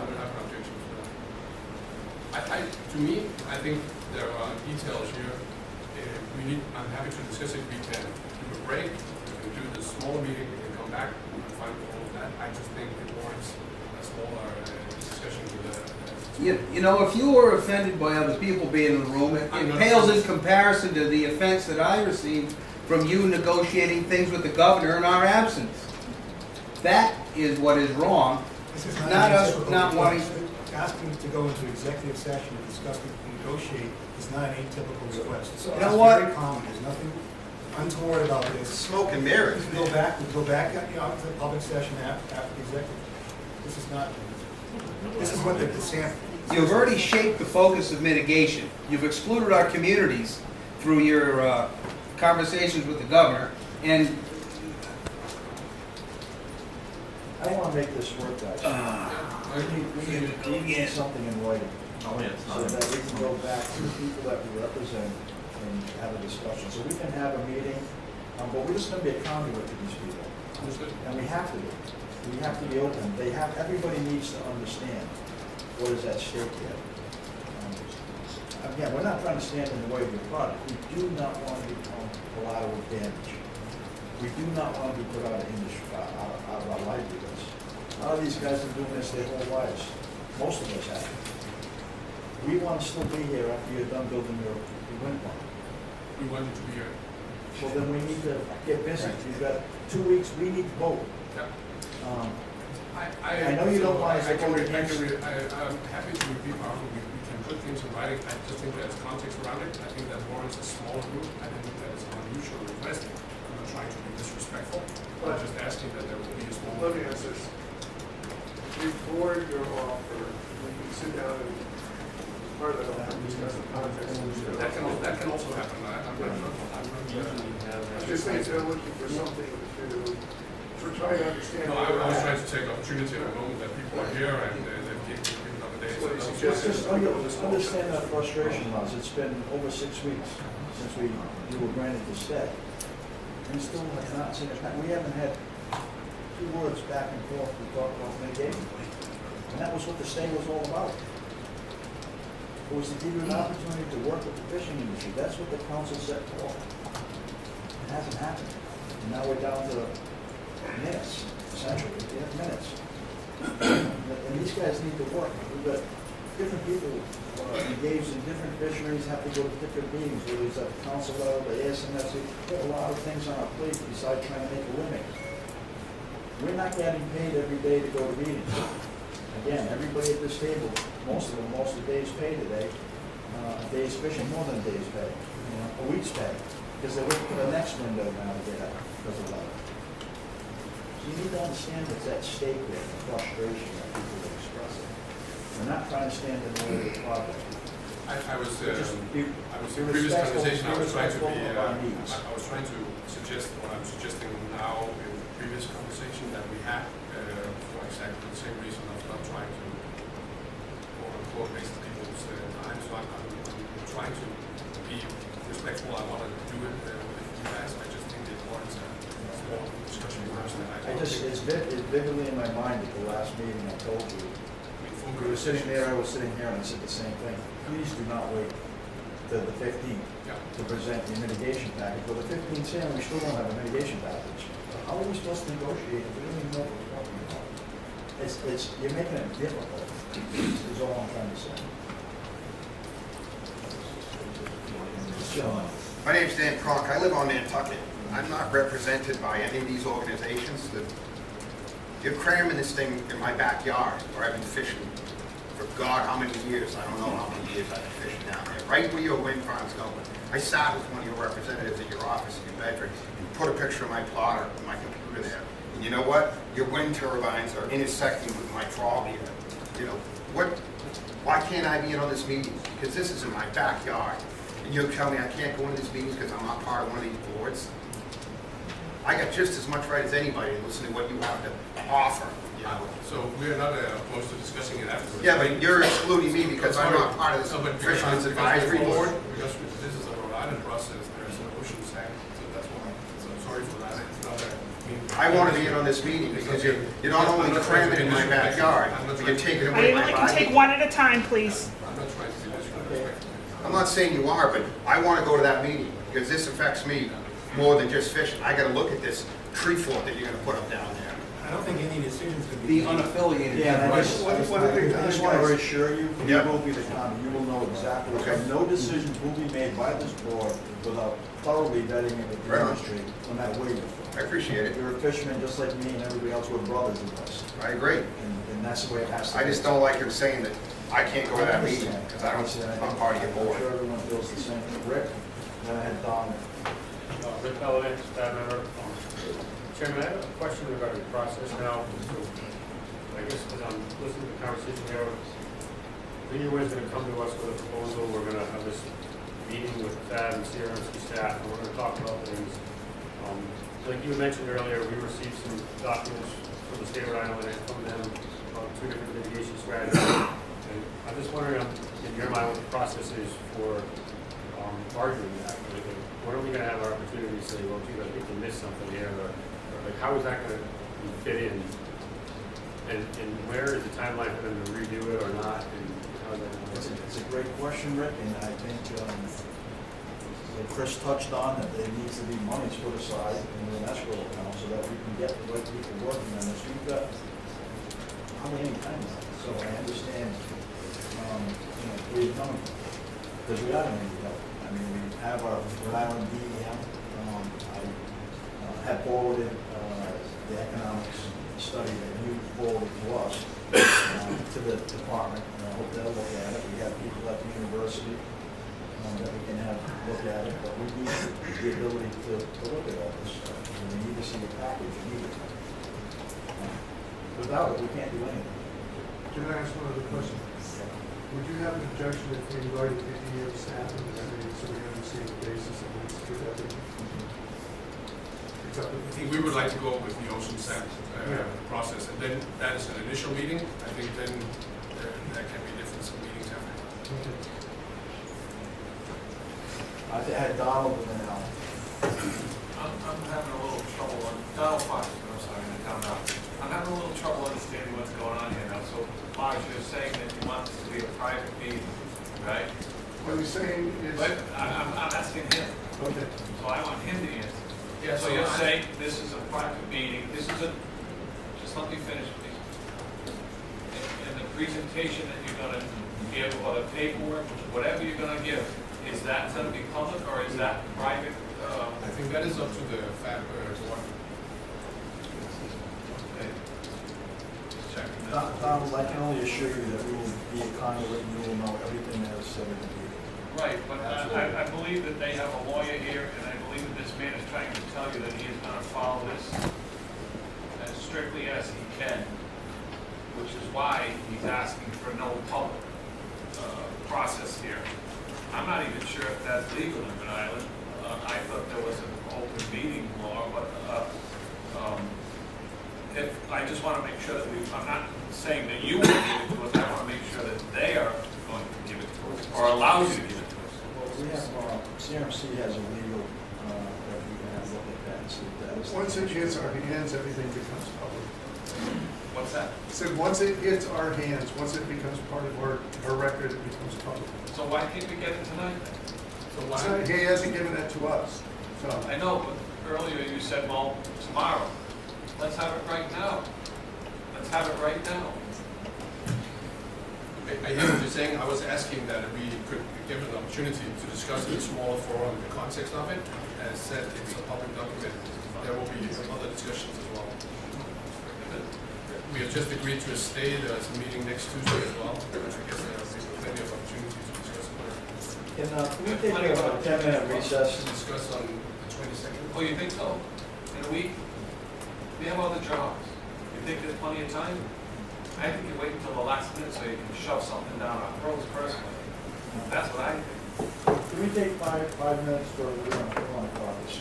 would have an objection to that. To me, I think there are details here. I'm happy to discuss it. We can do a break, we can do the small meeting, we can come back and find all of that. I just think it warrants a smaller discussion with You know, if you were offended by other people being in the room, it pales in comparison to the offense that I received from you negotiating things with the governor in our absence. That is what is wrong, This is not us atypical not wanting. request. Asking to go into executive session to discuss and negotiate is not an atypical request. You know what? It's very common. There's nothing untoward about this. Smoke and mirrors. We go back to the public session after the executive. This is what the sample. You've already shaped the focus of mitigation. You've excluded our communities through your conversations with the governor, and I don't want to make this work, guys. We need something in writing, so that we can go back to the people that we represent and have a discussion. So we can have a meeting, but we're just going to be a conduit to these people. And we have to be. We have to be open. Everybody needs to understand what is at stake here. Again, we're not trying to stand in the way of your product. We do not want to become collateral damage. We do not want to be put out of industry, out of our livelihoods. A lot of these guys have been doing this their whole lives. Most of us have. We want to still be here after you're done building your wind farm. We wanted to be here. Well, then we need to get busy. You've got 2 weeks. We need to vote. Yeah. I know you don't want us to I'm vote against. happy to repeat powerful. We can put things in writing. I just think there's context around it. I think that warrants a small group. I don't think that is an unusual request. I'm not trying to be disrespectful. I'm just asking that there will be a small. Let me ask this. Before your offer, when you sit down and part of that offer, discuss the context. That can also happen. I'm just saying they're looking for something to try to understand. No, I was trying to take opportunity at the moment that people are here and they've given another day. Just understand that frustration, Roz. It's been over 6 weeks since you were granted to stay. And still have not seen it. We haven't had 2 words back and forth to talk about mitigation. And that was what the stay was all about. It was to give you an opportunity to work with the fishing industry. That's what the council set for. It hasn't happened. And now we're down to minutes, essentially. We have minutes. And these guys need to work. We've got different people engaged in different fisheries, have to go to different meetings, whether it's at the council level, the ASMFC. We have a lot of things on our plate besides trying to make a living. We're not getting paid every day to go to meetings. Again, everybody at this table, most of the days pay today, a day's fishing more than a day's pay, a week's pay, because they're waiting for the next window now to get out because of that. So you need to understand what's at stake there, the frustration that people are expressing. We're not trying to stand in the way of the project. I was in previous conversation. I was trying to suggest what I'm suggesting now in the previous conversation that we had for exactly the same reason of not trying to quote unquote waste people's time. So I'm trying to be respectful. I want to do it with you guys. I just think it warrants a small discussion first. It's vividly in my mind at the last meeting I told you. We were sitting there, I was sitting here, and I said the same thing. Please do not wait till the 15th to present the mitigation package. Well, the 15th in, we still don't have a mitigation package. How are we supposed to negotiate if we don't even know what we're talking about? You're making it difficult, is all I'm trying to say. My name's Dan Kronk. I live on Nantucket. I'm not represented by any of these organizations. You're cramming this thing in my backyard where I've been fishing for God how many years. I don't know how many years I've been fishing down there. Right where your wind farm's going. I sat with one of your representatives at your office in New Bedford and put a picture of my plotter and my computer there. And you know what? Your wind turbines are intersecting with my trawl here. You know, why can't I be in on this meeting? Because this is in my backyard. And you'll tell me I can't go into these meetings because I'm not part of one of these boards? I got just as much right as anybody to listen to what you have to offer. You know? So we're not opposed to discussing it afterwards. Yeah, but you're excluding me because I'm not part of this Fisherman's Advisory Board. Because this is a Rhode Island process, there's an ocean side, so that's why. So I'm sorry for that. It's not a mean I want to be in on this meeting because you're not only cramming in my backyard, but you're taking away my I can take livelihood. one at a time, please. I'm not trying to be disrespectful. I'm not saying you are, but I want to go to that meeting because this affects me more than just fishing. I got to look at this tree fort that you're going to put up down there. I don't think any decisions can be The made. unaffiliated. Yeah, and I right. just What are the I just guys- want to reassure you, you Yep. will be the conduit, you will know exactly, Okay. no decisions will be made by this board without thoroughly vetting it with the Right on. industry, no matter where you're I from. appreciate it. You're a fisherman just like me and everybody else, we're brothers in this, I agree. and that's the way it has to be. I just don't like him saying that I can't go to that meeting because I'm not part of your I'm board. sure everyone feels the same. Rick, go ahead, Don. Rick Pellerin, staff member. Chairman, I have a question regarding the process now. So, I guess as I'm listening to the conversation here, Greenway is going to come to us with a proposal. We're going to have this meeting with FAB and CRMC staff, and we're going to talk about things. Like you mentioned earlier, we received some documents from the state of Rhode Island and from them about 2 different mitigation strategies. And I'm just wondering, in your mind, what the process is for arguing that. When are we going to have our opportunity to say, well, gee, I think we missed something here, or like, how is that going to fit in? And where is the timeline for them to redo it or not? And how is that going to work? It's a great question, Rick, and I think that Chris touched on that there needs to be monies put aside in an escrow account so that we can get the right people working on this. We've got hardly any time left, so I understand, where you're coming from. Because we haven't any help. I mean, we have our Rhode Island DEM. I had forwarded the economics study that you forwarded to us, to the department, and I hope they'll look at it. We have people at the university that we can have look at it, but we need the ability to look at all this stuff. And we need to see the package needed. Without it, we can't do anything. Can I ask one other question? Would you have an objection if we invited the DEM staff into that meeting so we understand the basis of this to that meeting? I think we would like to go with the ocean sand process, and then that is an initial meeting. I think then there can be different meetings after. Okay. I had Donald and then Al. I'm having a little trouble on, Donald Fox, I'm sorry, in the town now. I'm having a little trouble understanding what's going on here now. So, Marge, you're saying that you want this to be a private meeting, right? What he's saying is. But I'm asking him, Okay. so I want him to answer. Yeah, So you're saying this is a private meeting, this is a, just let me finish, please. And the presentation that you're gonna give, or the paperwork, whatever you're gonna give, is that gonna be public, or is that private? I think that is up to the FAB board. Okay. Check. Donald, I can only assure you that we will be a conduit and you will know everything that is said in the meeting. Right, but I believe that they have a lawyer here, and I believe that this man is trying to tell you that he is gonna follow this as strictly as he can, which is why he's asking for no public process here. I'm not even sure if that's legal in Rhode Island. I thought there was an open meeting law, but if, I just wanna make sure that I'm not saying that you will give it to us, I wanna make sure that they are going to give it to us, or allow you to give it to us. Well, we have, CRMC has a legal, that we can have look at that and see if that is. Once it hits our hands, everything becomes public. What's that? I said, once it hits our hands, once it becomes part of our record, it becomes public. So why can't we get it tonight then? So So he hasn't given it to us, so. I know, but earlier you said, well, tomorrow. Let's have it right now. Let's have it right now. I hear what you're saying. I was asking that we could give an opportunity to discuss in a smaller forum the context of it. As said, it's a public document. There will be other discussions as well. We have just agreed to a stay. There's a meeting next Tuesday as well. I guess there will be plenty of opportunities to discuss it. Can we take a 10-minute recess? Discuss on the 22nd. Oh, you think so? In a week? We have other jobs. You think there's plenty of time? I think you wait until the last minute so you can shove something down our throats personally. That's what I think. Can we take 5 minutes for, we want to call this?